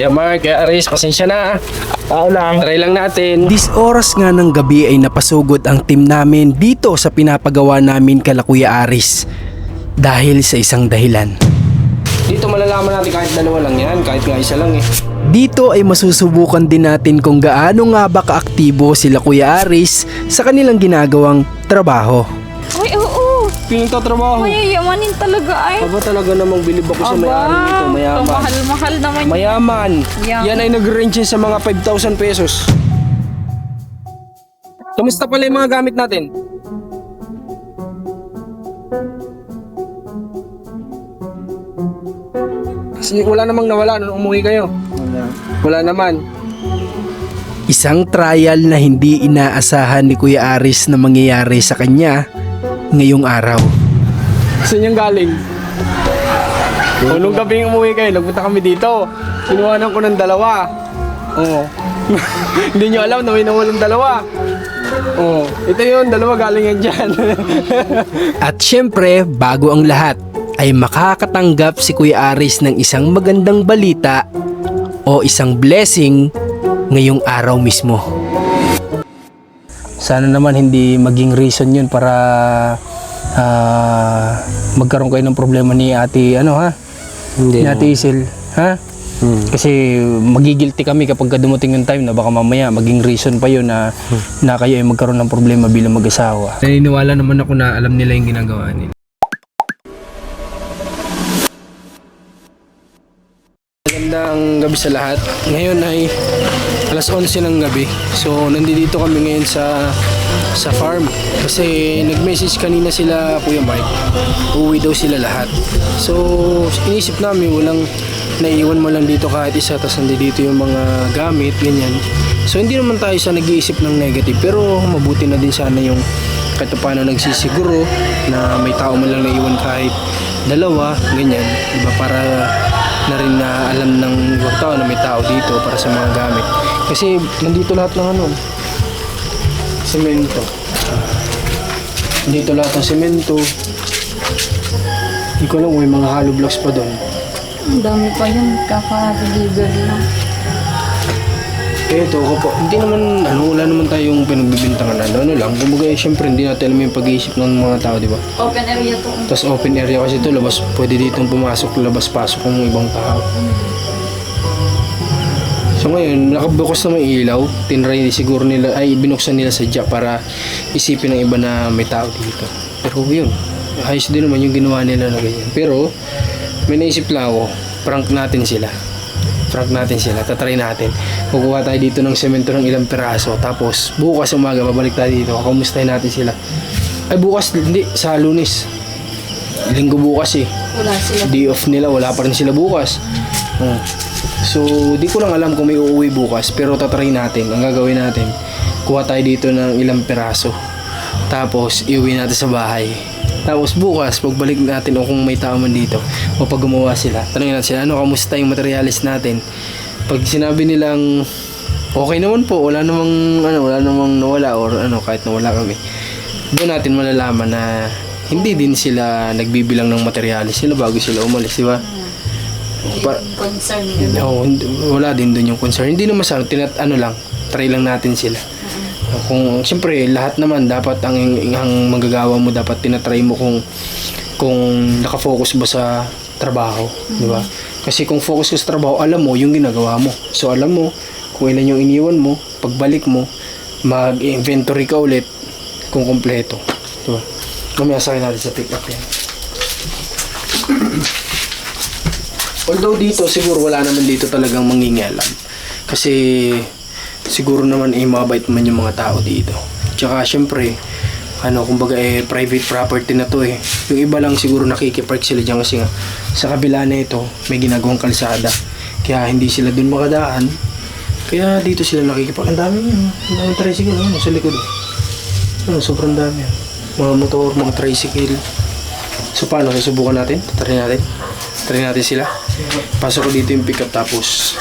Kaya Mark, kaya Aris, pasensya na. Tao lang. Try lang natin. Dis oras nga ng gabi ay napasugod ang team namin dito sa pinapagawa namin kala Kuya Aris. Dahil sa isang dahilan. Dito malalaman natin kahit dalawa lang yan, kahit nga isa lang eh. Dito ay masusubukan din natin kung gaano nga ba kaaktibo sila Kuya Aris sa kanilang ginagawang trabaho. Ay, oo. Piling tatrabaho. Mayayamanin talaga ay. Aba talaga namang bilib ako sa may-ari nito, mayaman. Mahal-mahal naman. Mayaman. Yeah. Yan ay nag-range sa mga 5,000 pesos. Kamusta pala yung mga gamit natin? Kasi wala namang nawala nung umuwi kayo. Wala naman. Isang trial na hindi inaasahan ni Kuya Aris na mangyayari sa kanya ngayong araw. Saan yung galing? O nung gabi umuwi kayo, nagpunta kami dito. Sinuwanan ko ng dalawa. Oo. Hindi nyo alam na may nawalang dalawa. Oo. Ito yun, dalawa galing yan dyan. At syempre, bago ang lahat, ay makakatanggap si Kuya Aris ng isang magandang balita o isang blessing ngayong araw mismo. Sana naman hindi maging reason yun para magkaroon kayo ng problema ni ate, Hindi ni ate Isil, ha? Kasi magigilty kami kapag dumating yung time na baka mamaya maging reason pa yun na kayo ay magkaroon ng problema bilang mag-asawa. Naniniwala naman ako na alam nila yung ginagawa nila. Magandang gabi sa lahat. Ngayon ay alas 11 ng gabi. So nandito kami ngayon sa farm. Kasi nag-message kanina sila Kuya Mike. Uuwi daw sila lahat. So inisip namin walang naiiwan mo lang dito kahit isa. Tapos nandito yung mga gamit, ganyan. So hindi naman tayo sa nag-iisip ng negative. Pero mabuti na din sana yung kahit paano nagsisiguro na may tao man lang naiiwan kahit dalawa, ganyan. Diba para na rin na alam ng ibang tao na may tao dito para sa mga gamit. Kasi nandito lahat ng semento. Nandito lahat ng semento. Hindi ko alam kung may mga hollow blocks pa doon. Ang dami pa yun. Kaka-deliver lang. Ito ko po. Hindi naman, wala naman tayong pinagbibintangan na. Ano lang, kumbaga syempre hindi natin alam yung pag-iisip ng mga tao, di ba? Open area to. Tapos open area kasi ito, labas, pwede ditong pumasok, labas-pasok ng ibang tao. So ngayon, nakabukas na may ilaw, tinry siguro nila, ay binuksan nila sadya para isipin ng iba na may tao dito. Pero yun, ayos din naman yung ginawa nila na ganyan. Pero, may naisip lang ako, prank natin sila. Tatry natin. Kukuha tayo dito ng semento ng ilang piraso. Tapos, bukas umaga, babalik tayo dito. Kakamustahin natin sila. Ay, bukas, hindi, sa Lunes. Linggo bukas eh. Wala sila. Day off nila, wala pa rin sila bukas. So, di ko lang alam kung may uuwi bukas. Pero tatry natin. Ang gagawin natin, kuha tayo dito ng ilang piraso. Tapos, iuwi natin sa bahay. Tapos bukas, pagbalik natin o kung may tao man dito o pag gumawa sila, tanongin natin sila, kamusta yung materialis natin? Pag sinabi nilang okay naman po, wala namang nawala or kahit nawala kami, doon natin malalaman na hindi din sila nagbibilang ng materialis sila bago sila umalis, di ba? Concern. Wala din doon yung concern. Hindi naman sa try lang natin sila. Kung siyempre lahat naman dapat ang manggagawa mo dapat tinatry mo kung nakafocus ba sa trabaho, di ba? Kasi kung focus ka sa trabaho, alam mo yung ginagawa mo. So alam mo kung ilan yung iniwan mo, pagbalik mo, mag-inventory ka ulit kung kompleto, di ba? Mamaya sakay natin sa pick up yan. Although dito siguro wala naman dito talagang mangingialam. Kasi siguro naman mabait man yung mga tao dito. Tsaka syempre, kumbaga private property na to eh. Yung iba lang siguro nakikipark sila dyan kasi nga sa kabila na ito may ginagawang kalsada. Kaya hindi sila dun makadaan. Kaya dito sila nakikipark. Ang daming tricycle sa likod. Sobrang dami. Mga motor, mga tricycle. So paano? Susubukan natin? Try natin sila. Pasok ko dito yung pickup tapos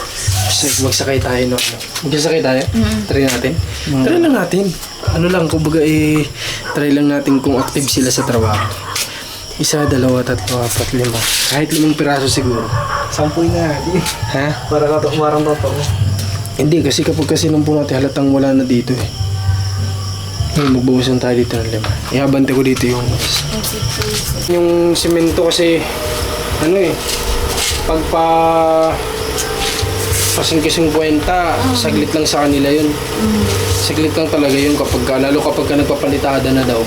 magsakay tayo. Magsasakay tayo? Try natin? Try lang natin. Kumbaga try lang natin kung active sila sa trabaho. 1, 2, 3, 4, 5. Kahit 5 piraso siguro. Sampuin na natin. Ha? Parang totoo. Hindi, kasi kapag kasi nung po natin halatang wala na dito eh. Ngayon, magbawasan tayo dito ng 5. Ihabante ko dito yung yung simento kasi ano eh, pagpa pasing-kising kwenta, saglit lang sa kanila yun. Saglit lang talaga yun lalo kapag ka nagpapalitada na daw.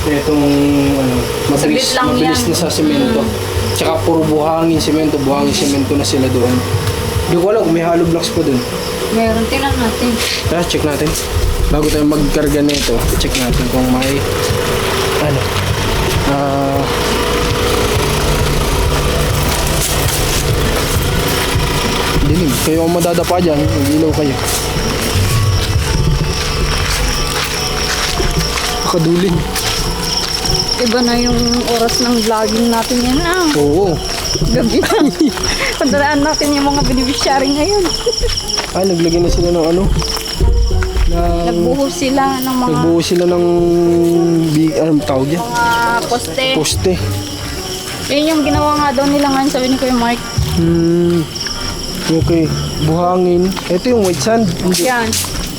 Itong ano, mabilis, Saglit lang mabilis yan. na sa simento. Tsaka puro buhangin simento na sila doon. Hindi ko alam kung may hollow blocks pa doon. Meron, tingnan natin. Tara, check natin. Bago tayo magkarga nito, check natin kung may ano. Dilim. Kayo ang madadapa dyan. Mag-ilaw kayo. Pakadulin. Iba na yung oras ng vlogging natin yan ah. Oo. Gabi na. Padalaan natin yung mga beneficiary ngayon. Ay, naglagay na sila ng ano. Nagbuhos sila ng mga Nagbuo sila ng anong tawag yan? poste. Poste. Yun yung ginawa nga daw nila ngayon, sabi ni Kuya Mark. Okay. Buhangin. Ito yung white sand. Hindi. Yan.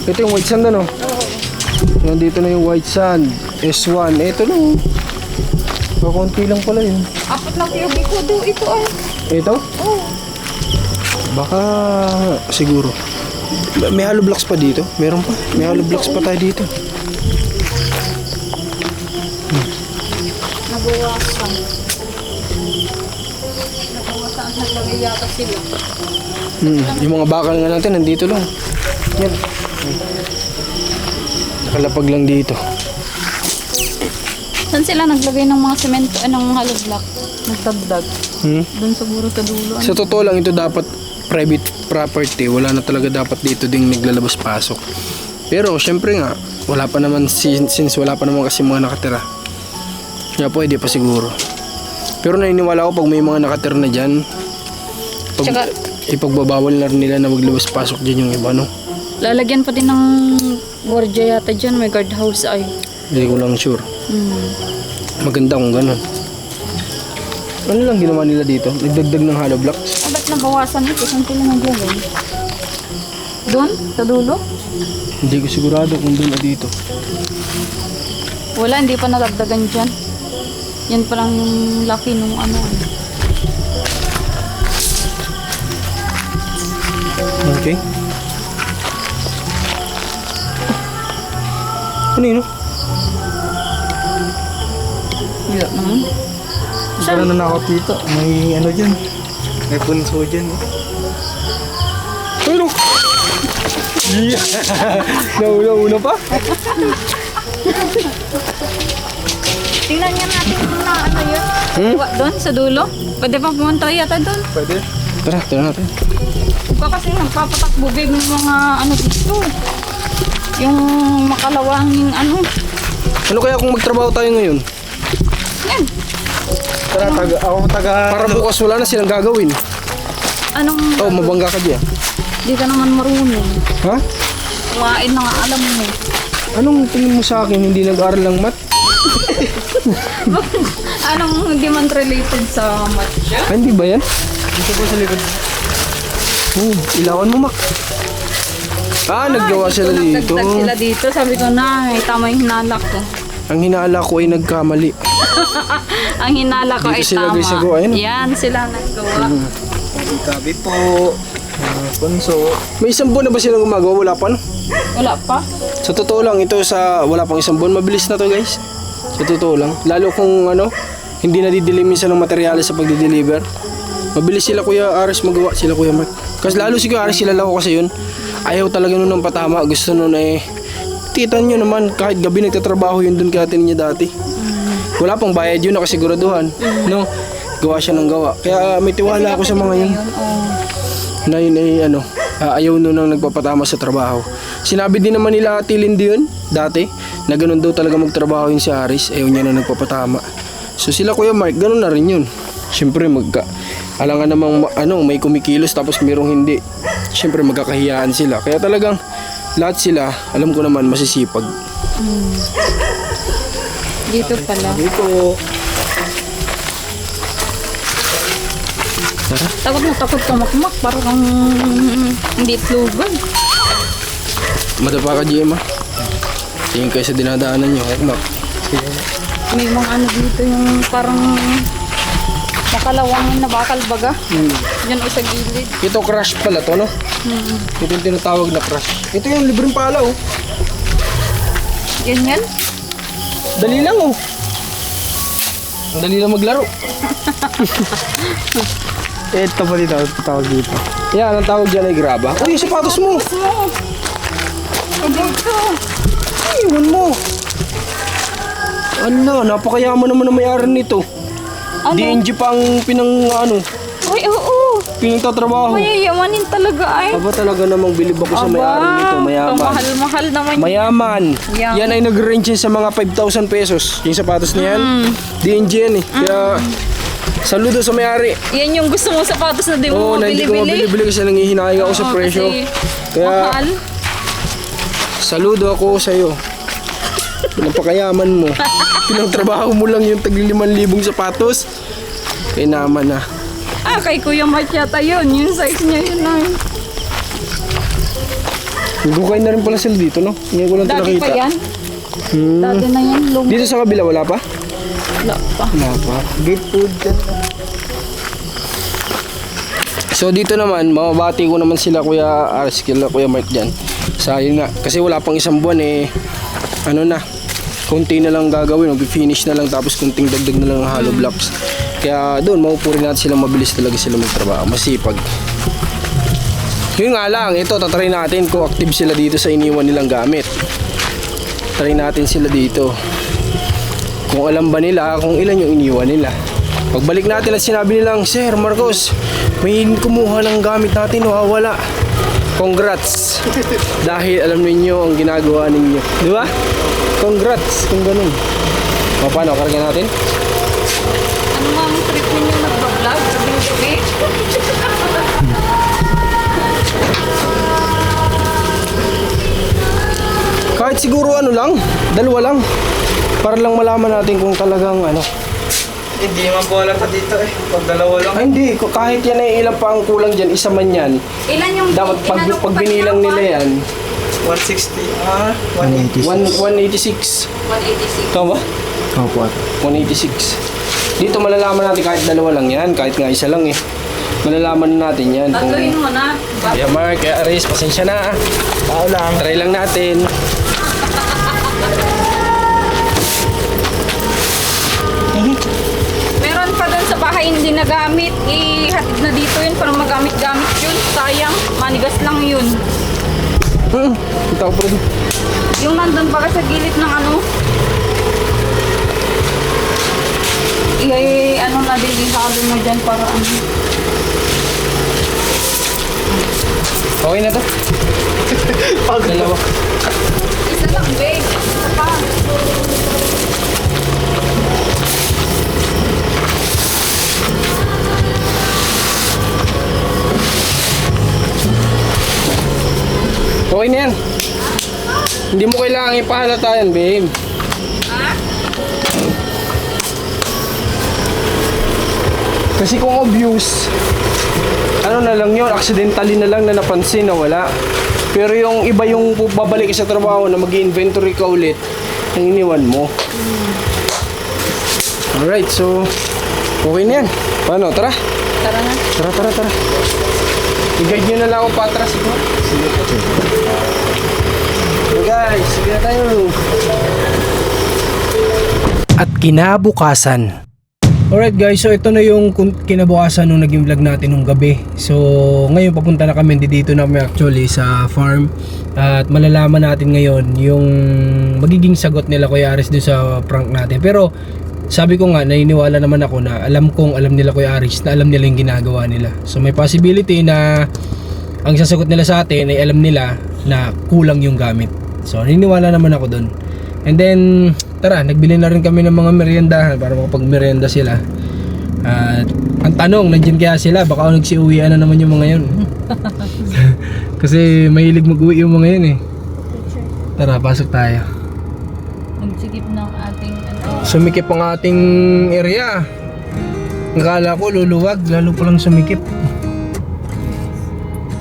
Ito yung white sand ano? Nandito na yung white sand. S1. Ito lang. Kakunti lang pala yun. Apat na cubic ko daw ito ay. Ito? Oh. Baka siguro. May hollow blocks pa dito? Meron pa. May hollow blocks pa tayo dito. Nabawasan. Nabawasan. Naglagay yata sila. Yung mga bakal nga natin nandito lang. Yan. Nakalapag lang dito. Saan sila naglagay ng mga semento, ng hollow block? Nagdagdag. Doon siguro sa dulo. Sa totoo lang ito dapat private property. Wala na talaga dapat dito ding naglalabas-pasok. Pero syempre nga, wala pa naman since wala pa naman kasi mga nakatira. Kaya pwede pa siguro. Pero naniniwala ako pag may mga nakatira na dyan, Tsaka, ipagbabawal na rin nila na maglabas-pasok dyan yung iba, no? lalagyan pa din ng gwardiya yata dyan. May guardhouse ay. Hindi ko lang sure. Maganda kung ganun. Ano lang ginawa nila dito? Nagdagdag ng hollow blocks? Ba't nabawasan ito? Saan sila naglagay? Doon? Sa dulo? Hindi ko sigurado kung doon o dito. Wala, hindi pa nadagdagan dyan. Yan pa lang yung laki nung ano. Okay. Ano yun? Wala naman. Para na ako dito. May ano dyan. May punso dyan. Ano? Yeah. Nauna pa? Tingnan nga natin kung na ano yun. Doon, sa dulo. Pwede pa pumunta yata doon. Pwede? Tara, tara natin. Huwag ka kasi nagpapatakbo big ng mga ano dito. Yung makalawanging ano. Ano kaya kung magtrabaho tayo ngayon? Yan. Tara, Para bukas wala na silang gagawin. Anong, Oh, mabangga ka diyan. di ka naman marunong. Ha? Kumain na nga alam mo. Anong tingin mo sa akin? Hindi nag-aral ng math? Anong hindi man related sa matcha? Ah, hindi ba yan? Dito po sa likod. Ilawan mo, Mak. Ah, naggawa sila dito. Nagdagdag sila dito. Sabi ko na, tama yung hinala ko. Ang hinaala ko ay nagkamali. Ang hinala ko Dito ay sila tama. guys nagawa, ayun. Yan, sila naggawa. Tabi po. Punso. May isang buwan na ba silang gumagawa? Wala pa, no? Wala pa. Sa totoo lang, ito sa wala pang isang buwan, mabilis na to guys. Sa totoo lang. Lalo kung ano, hindi na didilim minsan ng materyales sa pagdi-deliver. Mabilis sila Kuya Aris magawa, sila Kuya Mark. Kasi lalo si Kuya Aris, sila lang kasi yun. Ayaw talaga nun ng patama. Gusto nun eh, kita nyo naman, kahit gabi nagtatrabaho yun dun kaya niya dati. Wala pang bayad yun, nakasiguraduhan. No? Gawa siya ng gawa. Kaya may tiwala ako sa mga yun. Na yun ay ano, ayaw nun ang nagpapatama sa trabaho. Sinabi din naman nila Ate Lindy yun, dati, na ganun daw talaga magtrabaho yun si Aris, ayaw niya na nagpapatama. So sila Kuya Mark, ganun na rin yun. Siyempre alangan namang ano, may kumikilos tapos mayroong hindi. Siyempre magkakahiyaan sila. Kaya talagang lahat sila, alam ko naman, masisipag. Dito pala. Dito. Takot na takot ka makmak. Parang kang hindi itlogan. Madapa ka, GM, ah. Tingin kayo sa dinadaanan nyo, Mak. May mga ano dito yung parang makalawangin na bakal baga. Yan o sa gilid. Ito crush pala to, no? Ito yung tinatawag na crush. Ito yung libreng pala, oh. Ganyan. Dali lang, oh. Ang dali lang maglaro. Ito pa dito, tawag dito. Yan, ang tawag dyan ay graba. Uy, yung sapatos mo! Dito. Ay, iwan mo. Ano, napakayaman naman ang may-ari nito. Ano? DNG pang Ay, oo. pinagtatrabaho. Mayayamanin talaga ay. Aba, talaga namang bilib ako sa may-ari nito. Mayaman. Mahal-mahal naman. Mayaman. Yan. Yan ay nag-range sa mga 5,000 pesos. Yung sapatos na yan. DNG yan eh. Kaya, saludo sa may-ari. Yan yung gusto mo sapatos na di mo Oo, na hindi ko mabili-bili kasi nangihinayang ako sa Oo, presyo. kasi Kaya, mahal. saludo ako sa iyo. Napakayaman mo. Pinagtrabaho mo lang yung tagli 5,000 sapatos. Kaya naman na. Ah, kay Kuya Mart yata yun. Yung size niya yun ay. Gukay na rin pala sila dito, no? Ngayon ko lang ito Dati nakita. pa yan. Dati na yan. Dito sa kabila, wala pa? Wala pa. Wala pa. Gate food dyan. So dito naman, mamabati ko naman sila Kuya Ars, kila Kuya Mark dyan. Sayang nga. Kasi wala pang isang buwan eh. Ano na. Kunti na lang gagawin. Mag-finish na lang tapos kunting dagdag na lang ng hollow blocks. Kaya doon, maupurin natin sila, mabilis talaga sila magtrabaho. Masipag. Yun nga lang, ito, tatry natin kung active sila dito sa iniwan nilang gamit. Try natin sila dito. Kung alam ba nila kung ilan yung iniwan nila. Pagbalik natin at sinabi nilang, Sir Marcos, may kumuha ng gamit natin, wala. Congrats. Dahil alam niyo ang ginagawa ninyo. Di ba? Congrats kung ganun. O, paano? Karga natin? Ano nga ang trip ninyo nagbablog? Gabi-gabi? Kahit siguro ano lang, dalawa lang. Para lang malaman natin kung talagang ano. Hindi man po alam pa dito eh. Pag dalawa lang. Ay, hindi, kahit yan ay ilan pa ang kulang dyan, isa man yan. Ilan yung Dapat pag binilang nila yan, 160. 180. 186. 186. Tama ba? Opo. 186. Dito malalaman natin kahit dalawa lang yan, kahit nga isa lang eh. Malalaman natin yan. Kung... Tatloyin mo na. Kaya Mark, kaya Aris, pasensya na. Tao lang. Try lang natin. Meron pa doon sa bahay hindi nagamit. Ihatid na dito yun para magamit-gamit yun. Sayang. Manigas lang yun. Kita ko pa rin. Yung nandun baga sa gilid ng ano. Ano na din sabi mo dyan para ano. Okay na to? Dalawa. Isa lang, babe. Isa pa. Okay na yan. Hindi mo kailangan ipahalata yan, babe. Kasi kung obvious, ano na lang yun, accidentally na lang na napansin na wala. Pero yung iba yung babalik sa trabaho na mag-inventory ka ulit, ang iniwan mo. Alright, so, okay na yan. Paano, tara? Tara na. Tara. I-guide nyo na lang ako patras. Sige. So guys, sige na tayo. At kinabukasan. Alright guys, so ito na yung kinabukasan nung naging vlog natin nung gabi. So ngayon papunta na kami, dito na kami actually sa farm. At malalaman natin ngayon yung magiging sagot nila Kuya Aris dun sa prank natin. Pero sabi ko nga, naniniwala naman ako na alam nila Kuya Aris na alam nila yung ginagawa nila. So may possibility na ang sasagot nila sa atin ay alam nila na kulang yung gamit. So naniniwala naman ako dun. And then, tara, nagbili na rin kami ng mga merienda para makapag-merienda sila. At ang tanong, nandiyan kaya sila? Baka nagsiuwian na naman yung mga yun. Kasi mahilig mag-uwi yung mga yun eh. Tara, pasok tayo. Magsigip ng ating ano. Sumikip ang ating area. Akala ko luluwag, lalo palang sumikip.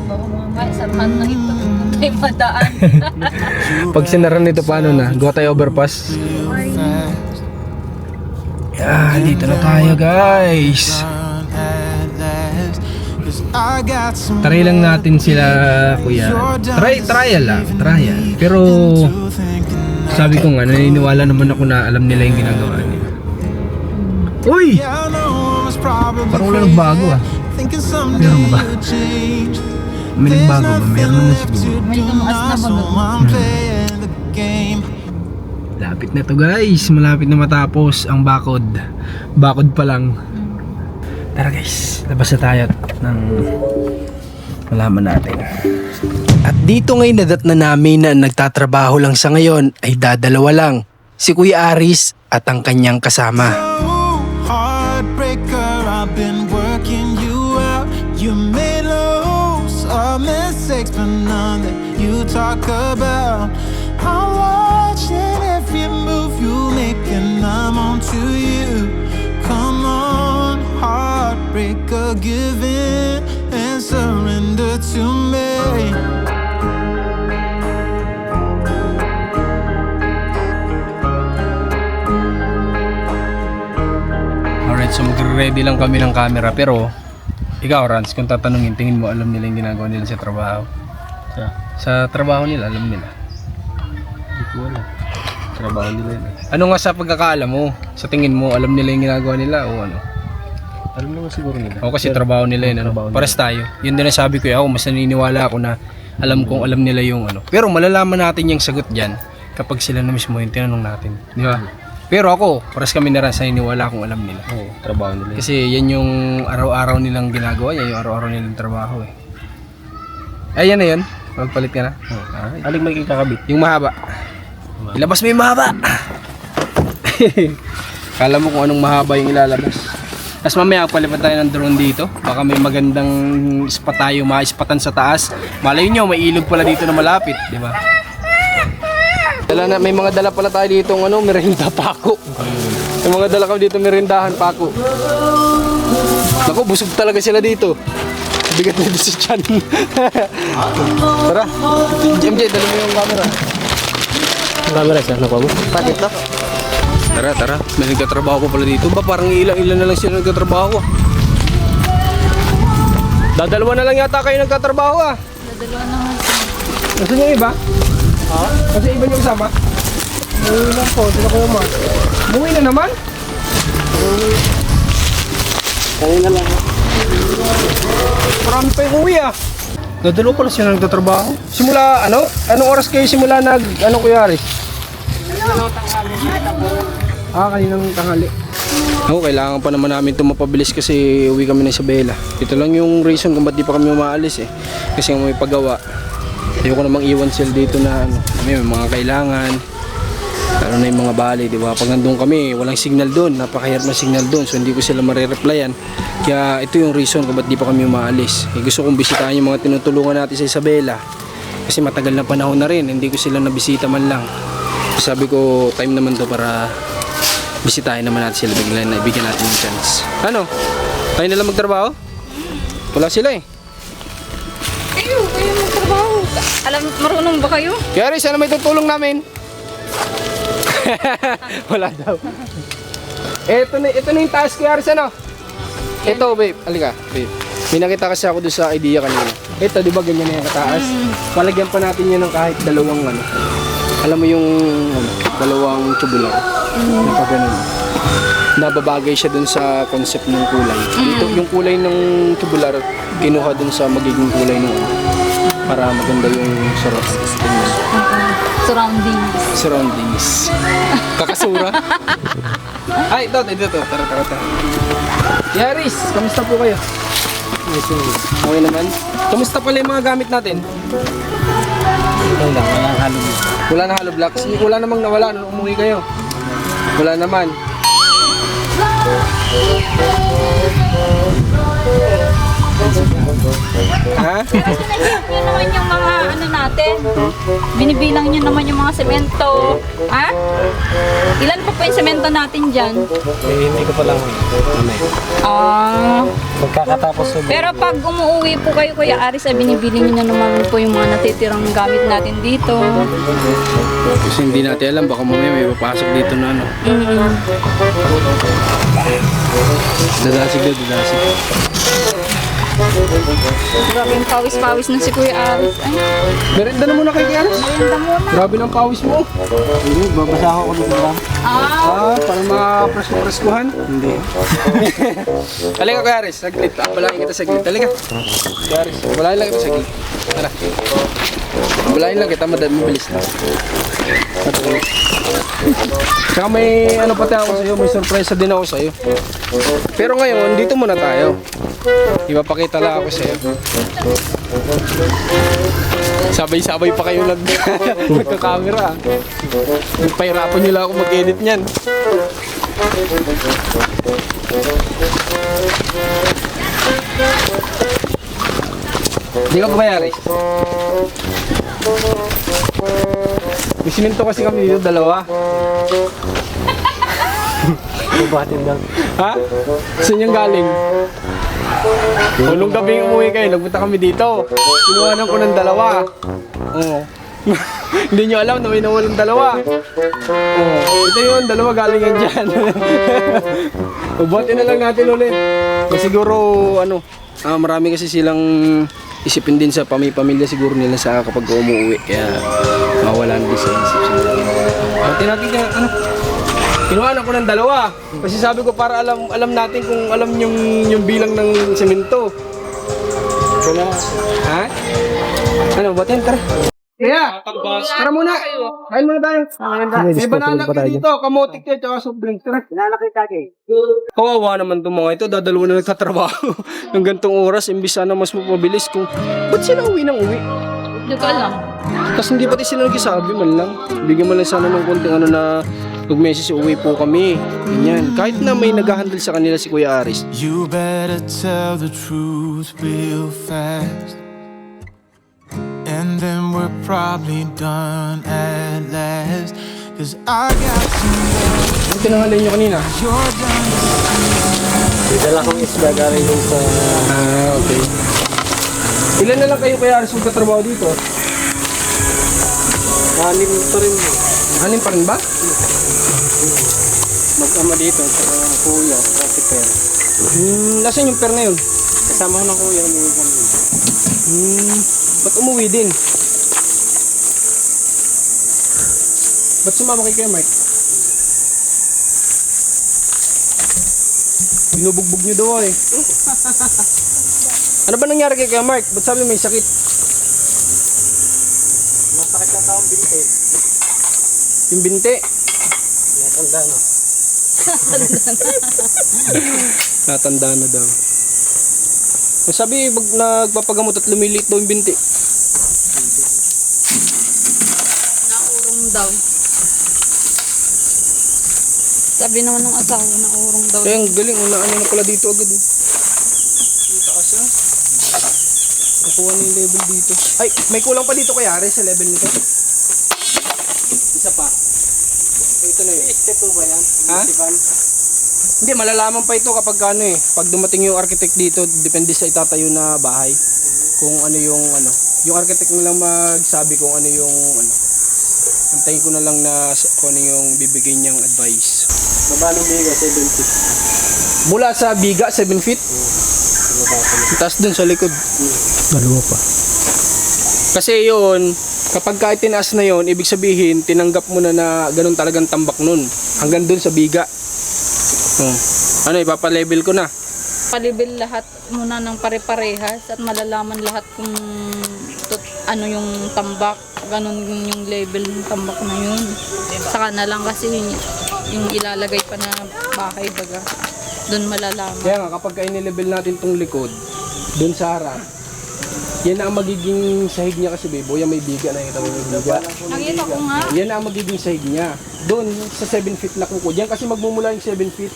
Baka mamaya sa ano ito. Ay madaan. Pag sinaran nito, paano na? Gotay overpass. Dito na tayo, guys. Try lang natin sila, kuya. Trial lang, trial. Pero sabi ko nga, naniniwala naman ako na alam nila yung ginagawa nila. Uy! Parang wala nagbago ah. Meron ba? May nagbago ba? Meron naman siguro. May tumaas na ba? Lapit na to, guys. Malapit na matapos ang bakod. Bakod pa lang. Tara, guys. Labas na tayo ng malaman natin. At dito ngayon nadat na namin na nagtatrabaho lang sa ngayon ay dadalawa lang. Si Kuya Aris at ang kanyang kasama. Heartbreaker, I've been working you out. You made loads of mistakes, but none that you talk about. I'm watching every move you make, and I'm on to you. Come on, heartbreaker, give in and surrender to me. Alright, so magre-ready lang kami ng camera. Pero ikaw, Rans, kung tatanungin, tingin mo alam nila yung ginagawa nila sa trabaho? Sa trabaho nila, alam nila? Hindi ko alam. Trabaho nila yun. Ano nga sa pagkakaalam mo? Sa tingin mo, alam nila yung ginagawa nila o ano? Alam naman siguro nila. O kasi trabaho nila yun, ano? Pares tayo. Yun din ang sabi ko, ako mas naniniwala ako na alam kong alam nila yung ano. Pero malalaman natin yung sagot dyan kapag sila na mismo yung tinanong natin. Di ba? Pero ako, pares kami na rin sa naniniwala kung alam nila. Oo, trabaho nila. Kasi yan yung araw-araw nilang ginagawa, yan yung araw-araw nilang trabaho eh. Ayan na yun. Magpalit ka na. Aling may kakabit. Yung mahaba. Ilabas mo yung mahaba. Kala mo kung anong mahaba yung ilalabas. Tapos mamaya palipat tayo ng drone dito. Baka may magandang spot tayo, maispatan sa taas. Malay nyo, may ilog pala dito na malapit, di ba? May mga dala pala tayo dito ng merinda pako. May mga dala kami dito merindahan pako. Naku, busog talaga sila dito. Bigat na dito si Chan. Tara. MJ, dala mo yung camera. Camera siya, nakuha mo? Patit na. Tara. May nagtatrabaho ko pala dito. Ba, parang ilan na lang sila nagtatrabaho. Dadalawa na lang yata kayo nagtatrabaho ah. Dadalawa na nga. Nasaan yung iba? Kasi iba yung kasama? Umuwi lang po, sila ko naman. Umuwi na naman? Kaya na lang. Marami pa yung uwi ah. Dadalo pala sila nagtatrabaho. Simula, anong oras kayo simula Kuya Aris? Kaninang tanghali. Ako, kailangan pa naman namin ito mapabilis kasi uwi kami ng Isabela. Ito lang yung reason kung ba't di pa kami umaalis eh. Kasi may paggawa. Ayoko namang iwan sila dito na may mga kailangan. Lalo na yung mga bali, di ba? Pag nandun kami, walang signal doon. Napakahirap na signal doon. So hindi ko sila marireplyan. Kaya ito yung reason kung ba't di pa kami umaalis. Gusto kong bisitahin yung mga tinutulungan natin sa Isabela. Kasi matagal na panahon na rin. Hindi ko sila nabisita man lang. Sabi ko, time naman to para bisitahin naman natin sila. Bigla na ibigyan natin yung chance. Ano? Tayo na lang magtrabaho? Wala sila eh. Kayo magtrabaho. Alam, marunong ba kayo? Kaya rin, sana may tutulong namin. Wala daw. Ito na yung task kaya rin, ano? Ito, babe. Halika, babe. May nakita kasi ako doon sa idea kanina. Ito, di ba ganyan na yung kataas? Palagyan pa natin yan ng kahit dalawang alam mo yung dalawang tubular. Napagano'n. Nababagay siya dun sa concept ng kulay. Dito, yung kulay ng tubular, kinuha dun sa magiging kulay ng para maganda yung surroundings. Kakasura. Ay, ito. Tara. Yaris, kamusta po kayo? Okay naman. Kamusta pala yung mga gamit natin? Wala na hollow blocks. Wala namang nawala nung umuwi kayo. Wala naman. Pero Ha? sinasip nyo naman yung mga natin. natin. Binibilang nyo naman yung mga semento. Ha? Ilan pa yung semento natin dyan? Hindi ko pa lang. Ah. Pagkakatapos sa Pero pag umuwi po kayo, Kuya Aris, ay binibili nyo na naman po yung mga natitirang gamit natin dito. Kasi hindi natin alam, baka mamaya may papasok dito na ano. Dadasig daw, dadasig. Grabe yung pawis-pawis na si Kuya Aris. Ay, Merenda na muna kay Kiaris. maganda muna. Grabe ng pawis mo. Hindi, babasa ako dito lang. Para ma-presko-preskuhan? Hindi. Halika Kiaris, saglit. Abalain kita saglit. Halika. Kiaris, abalain lang kita saglit. Tara. Abalain lang kita, mabilis lang. Saka may ano pati ako sa'yo, may surprise din ako sa'yo. Pero ngayon, dito muna tayo. Ipapakita lang ako sa'yo. Sabay-sabay pa kayo nagka-camera. Nagpahirapan nyo lang ako mag-edit niyan. Hindi ka pabayari. May siminto kasi kami dito, dalawa. Bubatin lang. Ha? Saan yung galing? Nung gabi umuwi kayo, nagpunta kami dito. Kinuhanan ko ng dalawa. Oo. Hindi nyo alam na may nawalang dalawa. Oo. Ito yun, dalawa galing yan dyan. Ubuhatin na lang natin ulit. Kasi siguro, marami kasi silang isipin din sa pamilya siguro nila sa kapag umuwi. Kaya mawala na din sa isip sila. Buhatin natin yan, kinuhaan ako ng dalawa. Kasi sabi ko para alam natin kung alam yung bilang ng semento. Ha? Ano, batin, tara. Kaya, tara muna. Kain muna tayo. May banana kayo dito, kamotik kayo, tsaka soft drink. Tara. Kawawa naman itong mga ito, dadalawa na nagtatrabaho ng gantong oras, imbis sana mas mapabilis kung ba't sila uwi ng uwi? Hindi ko alam. Tapos hindi pati sila nagsasabi man lang. Bigyan mo lang sana ng konting na mag-message, uwi po kami. Ganyan. Kahit na may nag-handle sa kanila si Kuya Aris. You better tell the truth real fast. And then we're probably done at last. Cause I got some more. Ano tinangalan nyo kanina? You're done to see. Dala kong isda galing dun sa... Okay. Ilan na lang kayo Kuya Aris magtatrabaho dito? Anim pa rin. Anin pa rin ba? Mag-ama dito, kuya, kasi pera. Nasaan yung per na yun? Kasama ko ng kuya, umuwi kami. Ba't umuwi din? Ba't sumama kay Kuya Mike? Binubugbog niyo daw eh. Ano ba nangyari kay Kuya Mark? Ba't sabi may sakit? Masakit na taong binti. Yung binti? Natanda na. Natanda na daw. Sabi, nagpapagamot at lumiliit daw yung binti. Naurong daw. Sabi naman ng asawa, naurong daw. Kaya ang galing, unaano na pala dito agad. Ang taas ha? Nakuha na yung level dito. Ay, may kulang pa dito Kuya Aris sa level nito. Isa pa. Ito na yun. Step 2 ba yan? Ha? Hindi, malalaman pa ito kapag pag dumating yung architect dito, depende sa itatayo na bahay. Kung ano yung architect na lang magsabi kung ano yung antayin ko na lang na kung ano yung bibigay niyang advice. Mabano biga, 7 feet. Mula sa biga, 7 feet. Tapos dun sa likod. Dalawa pa. Kasi yun, kapag kahit tinaas na yun, ibig sabihin, tinanggap mo na ganun talagang tambak nun. Hanggang dun sa biga. Ipapalevel ko na. Palibil lahat muna ng pare-parehas at malalaman lahat kung ano yung tambak, ganun yung level ng tambak na yun. Saka na lang kasi yung ilalagay pa na bahay baga, doon malalaman. Kaya nga, kapag i-level natin tong likod, dun sa harap, yan na ang magiging sahig niya kasi bebo, yan may biga na ito, may biga. Nakita ko nga. Yan na ang magiging sahig niya. Doon, sa 7 feet na kuko. Diyan kasi magmumula yung 7 feet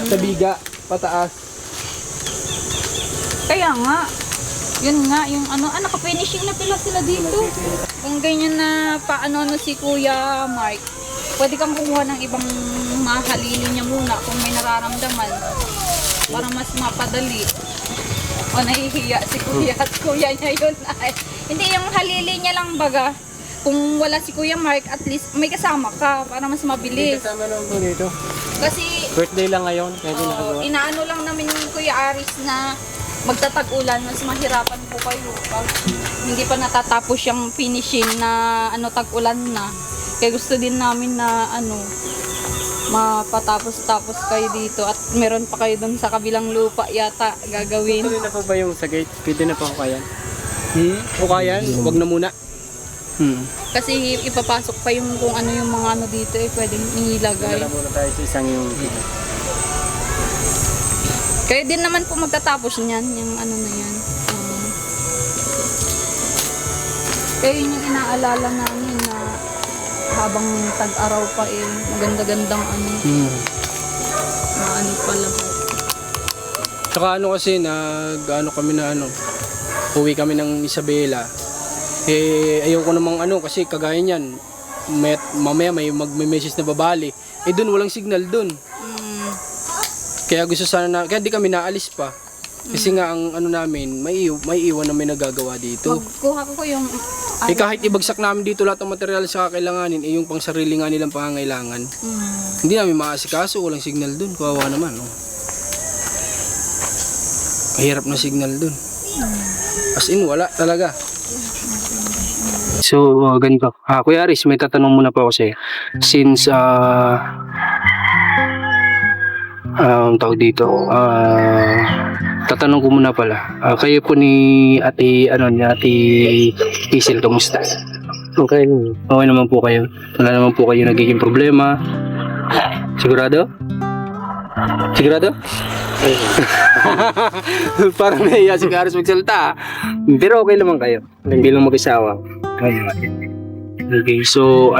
sa biga, pataas. Kaya nga, Yun nga, yung ano, naka-finishing na pala sila dito. Kung ganyan na paano si Kuya Mark, pwede kang kumuha ng ibang mahalili niya muna kung may nararamdaman para mas mapadali. O nahihiya si Kuya at Kuya niya yun. Ay, hindi, yung halili niya lang baga. Kung wala si Kuya Mark, at least may kasama ka para mas mabilis. Kasama naman po dito. Kasi Birthday lang ngayon, kaya di nakagawa. inaano lang namin yung Kuya Aris na magtatag-ulan, mas mahirapan po kayo pag hindi pa natatapos yung finishing na ano tag-ulan na. Kaya gusto din namin na ano mapatapos-tapos kayo dito at meron pa kayo dun sa kabilang lupa yata gagawin. Tuloy na po ba yung sa gate? Pwede na po kayan? O kayan? Huwag na muna. Kasi ipapasok pa yung kung ano yung mga ano dito pwedeng ilagay. Wala muna tayo sa isang yung Kayo din naman po magtatapos niyan, yung ano na yan. Kaya yun yung inaalala namin na habang tag-araw pa maganda-gandang ano. Na ano pala. Tsaka ano kasi, ano kami na ano, uwi kami ng Isabela. Ayoko namang ano, kasi kagaya niyan, mamaya may mag-message na babali. Doon walang signal doon. Kaya gusto sana na, kaya di kami naalis pa. Kasi nga ang ano namin, may iwan na may nagagawa dito. Magkuha ko yung Kahit ibagsak namin dito lahat ng material sa kakailanganin, yung pang sarili nga nilang pangangailangan. Hindi namin maasikaso, walang signal dun. Kawawa naman, no? Mahirap na signal dun. As in, wala talaga. So, ganito. Kuya Aris, may tatanong muna pa ako sa'yo. Since, tawag dito, tatanong ko muna pala. Kayo po ni Ate Hazel, kamusta? Okay. Okay naman po kayo. Wala naman po kayo nagiging problema. Sigurado? Sigurado? Parang nahiya si Karis magsalita. Pero okay naman kayo. Bilang mag-asawa. Okay, so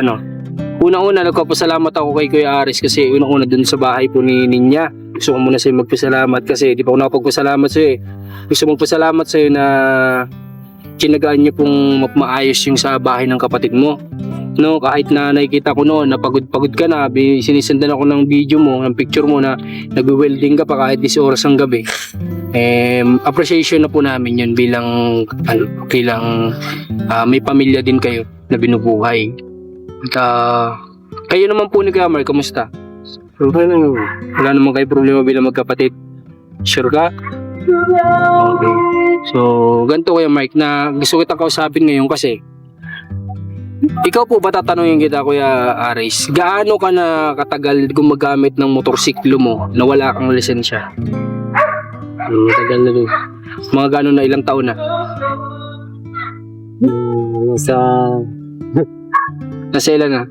unang-una nagpapasalamat ako kay Kuya Aris kasi unang-una dun sa bahay po ni Ninya. Gusto ko muna sa'yo magpasalamat kasi di pa ako nakapagpasalamat sa'yo eh. Gusto magpasalamat sa'yo na kinagaan niyo pong maayos yung sa bahay ng kapatid mo. No, kahit na nakikita ko noon na pagod-pagod ka na, sinisendan ako ng video mo, ng picture mo na nagwe-welding ka pa kahit 10 oras ng gabi. Appreciation na po namin yun bilang may pamilya din kayo na binubuhay. At kayo naman po ni Kamar, kamusta? Okay lang. Wala naman kayo problema bilang magkapatid. Sure ka? Okay. So, ganito Kuya Mike na gusto kitang kausapin ngayon kasi ikaw po ba tatanungin kita Kuya Aris, gaano ka na katagal gumagamit ng motorsiklo mo na wala kang lisensya? Matagal na rin. Mga gaano na ilang taon na? Nasa ilan na?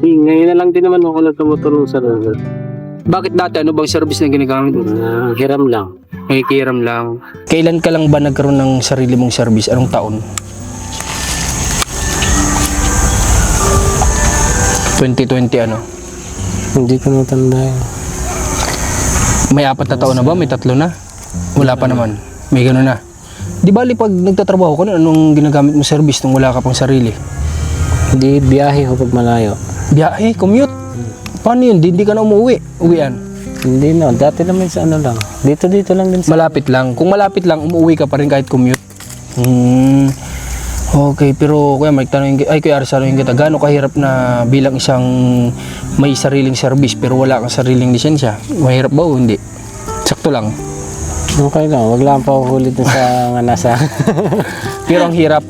Ngayon na lang din naman ako nagkamotor sa road. Bakit dati? Ano bang service na ginagamit mo? Hiram lang. Nakikiram lang. Kailan ka lang ba nagkaroon ng sarili mong service? Anong taon? 2020 ano? Hindi ko natanda yun. May 4 na taon na ba? May 3 na? Wala pa naman. May gano'n na. Di bali pag nagtatrabaho ka na, anong ginagamit mo service nung wala ka pang sarili? Hindi, biyahe ko pag malayo. Biyahe, commute. Paano yun? Hindi ka na umuwi. Uwian. Hindi na, dati naman sa ano lang. Dito lang din sa... Malapit lang. Kung malapit lang, umuwi ka pa rin kahit commute. Okay, pero Kuya Mike, Kuya Aris, tanongin kita, gaano kahirap na bilang isang may sariling service pero wala kang sariling lisensya? Mahirap ba o hindi? Sakto lang. Okay lang, wag lang pa huli dun sa nga nasa... Pero ang hirap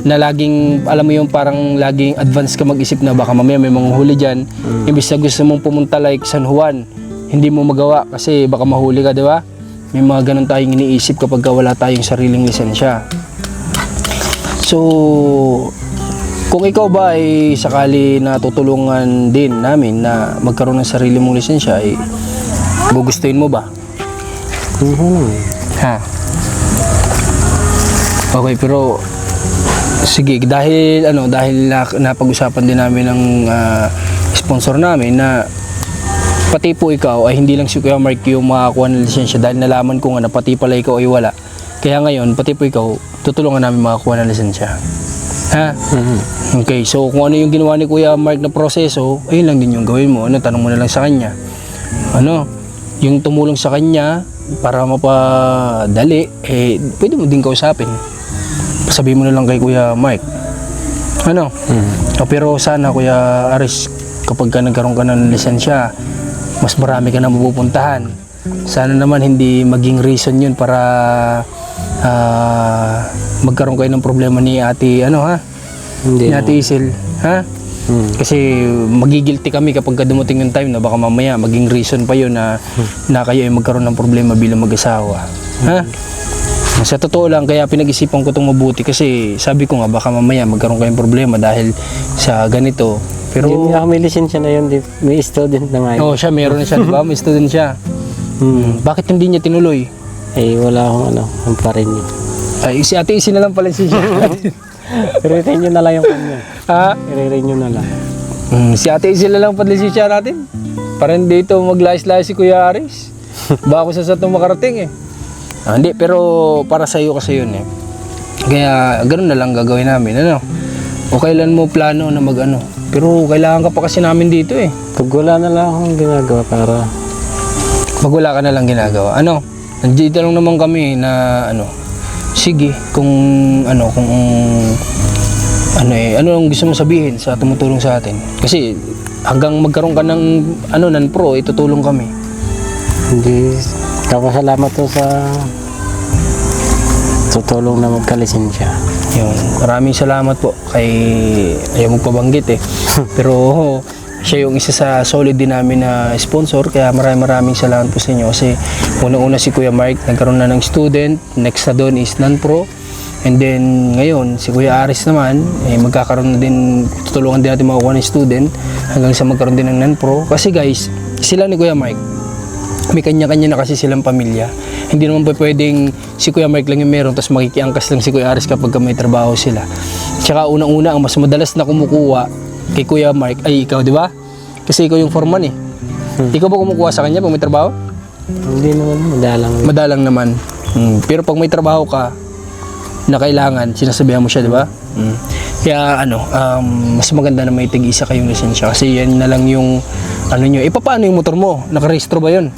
na laging, alam mo yung parang laging advance ka mag-isip na baka mamaya may mga huli dyan. Imbis na gusto mong pumunta like San Juan, hindi mo magawa kasi baka mahuli ka, di ba? May mga ganun tayong iniisip kapag wala tayong sariling lisensya. So, kung ikaw ba ay sakali na tutulungan din namin na magkaroon ng sarili mong lisensya, ay gugustuhin mo ba? Ha? Okay, pero sige, dahil napag-usapan din namin ng sponsor namin na pati po ikaw ay hindi lang si Kuya Mark yung makakuha ng lisensya dahil nalaman ko nga na pati pala ikaw ay wala. Kaya ngayon, pati po ikaw, tutulungan namin makakuha ng lisensya. Ha? Okay, so kung ano yung ginawa ni Kuya Mark na proseso, ayun lang din yung gawin mo. Ano, tanong mo na lang sa kanya. Ano, yung tumulong sa kanya para mapadali, pwede mo din kausapin. Sabihin mo na lang kay Kuya Mark. Ano? Pero sana Kuya Aris, kapag ka nagkaroon ka ng lisensya, mas marami ka na mapupuntahan. Sana naman hindi maging reason yun para magkaroon kayo ng problema ni ate, ano ha? Hindi Ni ate Isil, ha? Kasi magigilty kami kapag dumating yung time na baka mamaya maging reason pa yun na kayo ay magkaroon ng problema bilang mag-asawa. Ha? Sa totoo lang, kaya pinag-isipan ko itong mabuti kasi sabi ko nga baka mamaya magkaroon kayong problema dahil sa ganito. Pero Hindi nga may lisensya na yun, may student na nga yun. oh, siya meron na siya, di ba? May student siya. Bakit hindi niya tinuloy? Wala akong ang pa rin yun. Ay, si ate Isil na lang pala siya. I-renew na lang yung kanya. Ha? I-renew na lang. Si ate Isil na lang pala siya natin. Para hindi ito maglayas-layas si Kuya Aris. Baka sa itong makarating hindi, pero para sa iyo kasi yun Kaya ganoon na lang gagawin namin, ano? O kailan mo plano na mag-ano? Pero kailangan ka pa kasi namin dito Pag wala na lang akong ginagawa para... Pag wala ka na lang ginagawa. Ano? Nandito lang naman kami na ano. Sige, kung ano ang gusto mo sabihin sa tumutulong sa atin. Kasi hanggang magkaroon ka ng non-pro, itutulong kami. Hindi... Kapasalamat to sa... tutulong na magkalisensya. Yun. Maraming salamat po kay ayaw magpabanggit Pero siya yung isa sa solid din namin na sponsor, kaya maraming salamat po sa inyo kasi unang-una si Kuya Mark nagkaroon na ng student, next na doon is non-pro, and then ngayon si Kuya Aris naman magkakaroon na din, tutulungan din natin makakuha ng student hanggang sa magkaroon din ng non-pro kasi guys, sila ni Kuya Mark may kanya-kanya na kasi silang pamilya. Hindi naman pa pwedeng si Kuya Mark lang yung meron tapos makikiangkas lang si Kuya Aris kapag may trabaho sila. Tsaka unang-una ang mas madalas na kumukuha kay Kuya Mark ay ikaw, di ba? Kasi ikaw yung foreman Ikaw ba kumukuha sa kanya pag may trabaho? Hindi naman, madalang. Madalang naman. Pero pag may trabaho ka na kailangan, sinasabihan mo siya, di ba? Kaya mas maganda na may tig-isa kayong lisensya kasi yan na lang yung nyo. Paano yung motor mo? Nakarehistro ba yun?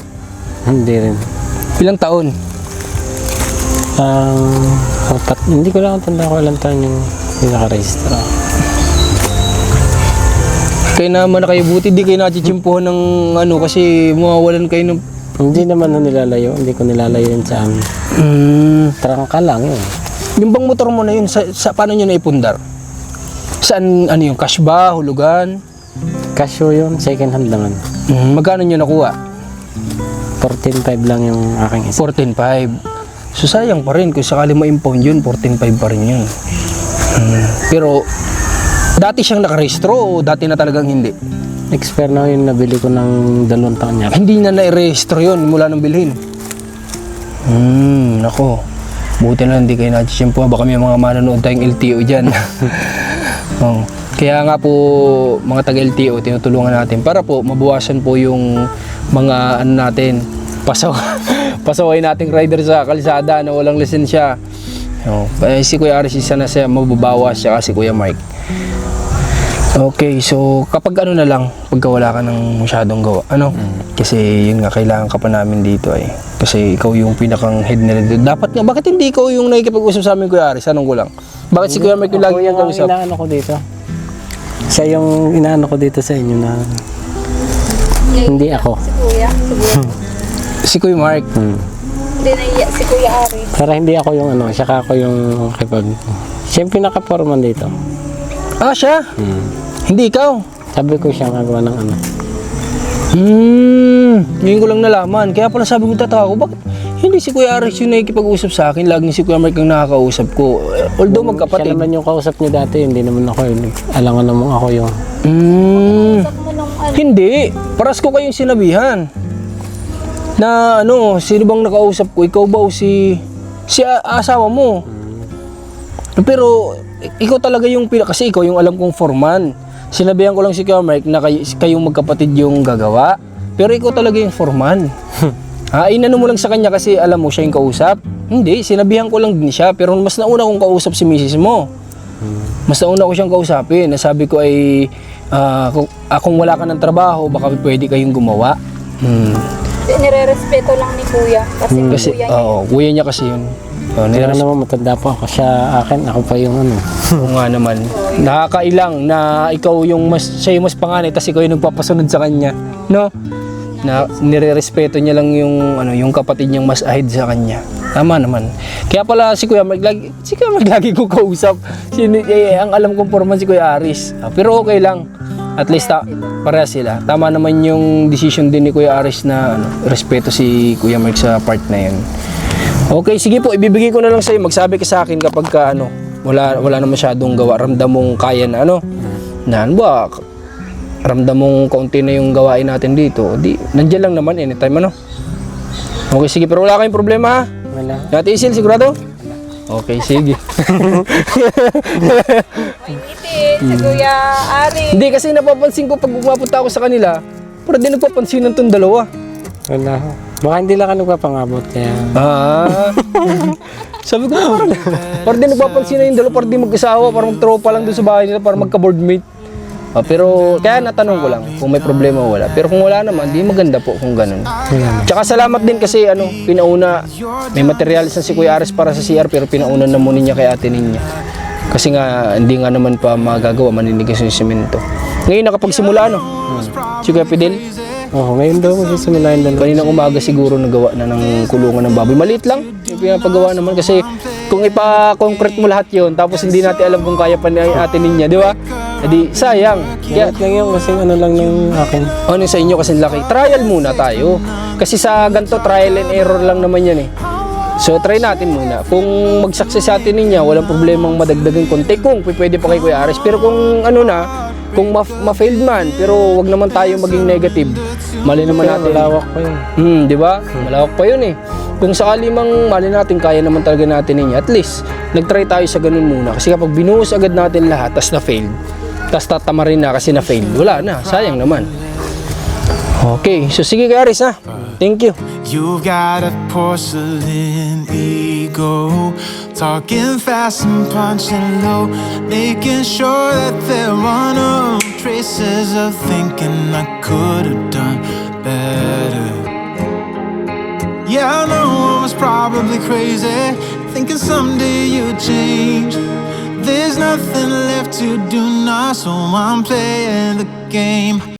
Hindi rin. Ilang taon? Hindi ko lang tanda ko ilang taon yung nakaregister. Kaya naman na kayo buti, di kayo nachichimpuhan ng kasi mawawalan kayo ng... Hindi naman nilalayo, hindi ko nilalayo yun sa amin. Trangka lang yun. Yung bang motor mo na yun, sa paano nyo naipundar? Saan, yung cash ba, hulugan? Casio yun, second hand naman. Magkano nyo nakuha? 14.5 lang yung aking isa. 14.5. So sayang pa rin, kung sakali ma-impound yun, 14.5 pa rin yun. Pero, dati siyang nakarehistro o dati na talagang hindi? Expert na yun, nabili ko ng 2 taon niya. Hindi na nairehistro yun mula nang bilhin. Nako. Buti na hindi kayo nachichimpuhan. Baka may mga manonood tayong LTO dyan. Kaya nga po, mga taga-LTO, tinutulungan natin para po mabawasan po yung mga natin, pasaway nating rider sa kalsada na walang lisensya. Si Kuya Aris isa na siya mababawas siya kasi Kuya Mark. Okay, so kapag na lang, pagka wala ka ng masyadong gawa, kasi yun nga, kailangan ka pa namin dito kasi ikaw yung pinakang head nila dito. Dapat nga, bakit hindi ikaw yung nakikipag-usap sa amin, Kuya Aris? Anong ko lang? Bakit si Kuya Mark yung lagi yung kausap? Ako yung inaano ko dito. Siya yung inaano ko dito sa inyo na hindi ako. Si Kuya. Si Kuya Mark. Hindi naiya si Kuya Ari. Para hindi ako yung siya ako yung siya yung pinaka-foreman dito. Siya? Hindi ikaw? Sabi ko siya gagawa ng Ngayon ko lang nalaman. Kaya pala sabi ko tataka ko, bakit hindi si Kuya Aris yung nakikipag-usap sa akin? Laging si Kuya Mark ang nakakausap ko. Although Siya magkapatid. naman yung kausap niyo dati, hindi naman ako yun. Alangan naman ako yung... Hindi. Paras ko kayong sinabihan. Na sino bang nakausap ko? Ikaw ba o si asawa mo? Pero ikaw talaga yung kasi ikaw yung alam kong foreman. Sinabihan ko lang si Kuya Mark na kayong magkapatid yung gagawa. Pero ikaw talaga yung foreman. Inano mo lang sa kanya kasi alam mo siya yung kausap? Hindi, sinabihan ko lang din siya. Pero mas nauna kong kausap si misis mo. Mas nauna ko siyang kausapin. Nasabi ko ay, kung wala ka ng trabaho, baka pwede kayong gumawa. Nire-respeto lang ni Kuya. Kasi, Kasi, kuya niya kasi yun. Kaya naman matanda pa ako siya akin, ako pa yung ano. Oo nga naman. Nakakailang na ikaw yung siya yung mas panganay tapos ikaw yung nagpapasunod sa kanya, no? Na nire-respeto niya lang yung kapatid niyang mas ahead sa kanya. Tama naman. Kaya pala si Kuya Mark lagi ko kausap. Ang alam kong forman si Kuya Aris. Pero okay lang. At least parehas sila. Tama naman yung decision din ni Kuya Aris na respeto si Kuya Mark sa part na yun. Okay, sige po, ibibigay ko na lang sa'yo. Magsabi ka sa akin kapag wala na masyadong gawa. Ramdam mong kaya na ramdam mong kaunti na yung gawain natin dito. Nandiyan lang naman anytime Okay, sige, pero wala kayong problema ha? Wala. Nati Isil, sigurado? Okay, sige. si Kuya Ari. Hindi, kasi napapansin ko pag pumapunta ako sa kanila, pero di nagpapansin ng itong dalawa. Wala. Baka hindi lang ka nagpapangabot kaya. Sabi ko, parang di nagpapansin na yung dalawa, parang di mag-asawa, parang magtropa lang doon sa bahay nila, parang magka-boardmate. Pero kaya natanong ko lang kung may problema o wala. Pero kung wala naman, di maganda po kung ganun. Tsaka salamat din kasi pinauna, may materials na si Kuya Aris para sa CR pero pinauna na muna niya kay ate niya. Kasi nga, hindi nga naman pa magagawa, maninigas yung simento. Ngayon nakapagsimula si Kuya Fidel. Ngayon daw magsisimula yung dalawa. Kaninang umaga siguro nagawa na ng kulungan ng baboy. Maliit lang, yung pinapagawa naman kasi kung ipa-concrete mo lahat yon tapos hindi natin alam kung kaya pa ni ate niya, di ba? Edi sayang. Kaya Lang yung kasing ano lang yung akin. sa inyo kasi laki. Trial muna tayo. Kasi sa ganito trial and error lang naman yan So try natin muna. Kung mag-success sa atin niya, walang problemang madagdagan konti kung pwede pa kay Kuya Aris. Pero kung kung ma-failed man, pero wag naman tayo maging negative. Mali naman natin. Malawak pa yun. Di ba? Malawak pa yun Kung sakali mang mali natin, kaya naman talaga natin at least, nag-try tayo sa ganun muna. Kasi kapag binuhos agad natin lahat, tas na-failed, tas tatama rin na kasi na-failed, wala na. Sayang naman. Okay. So sige Kuya Aris Thank you. You've got a porcelain ego, talking fast and punching low, making sure that there are no traces of thinking I could have done better. Yeah, I know I was probably crazy, thinking someday you'd change. There's nothing left to do now, so I'm playing the game.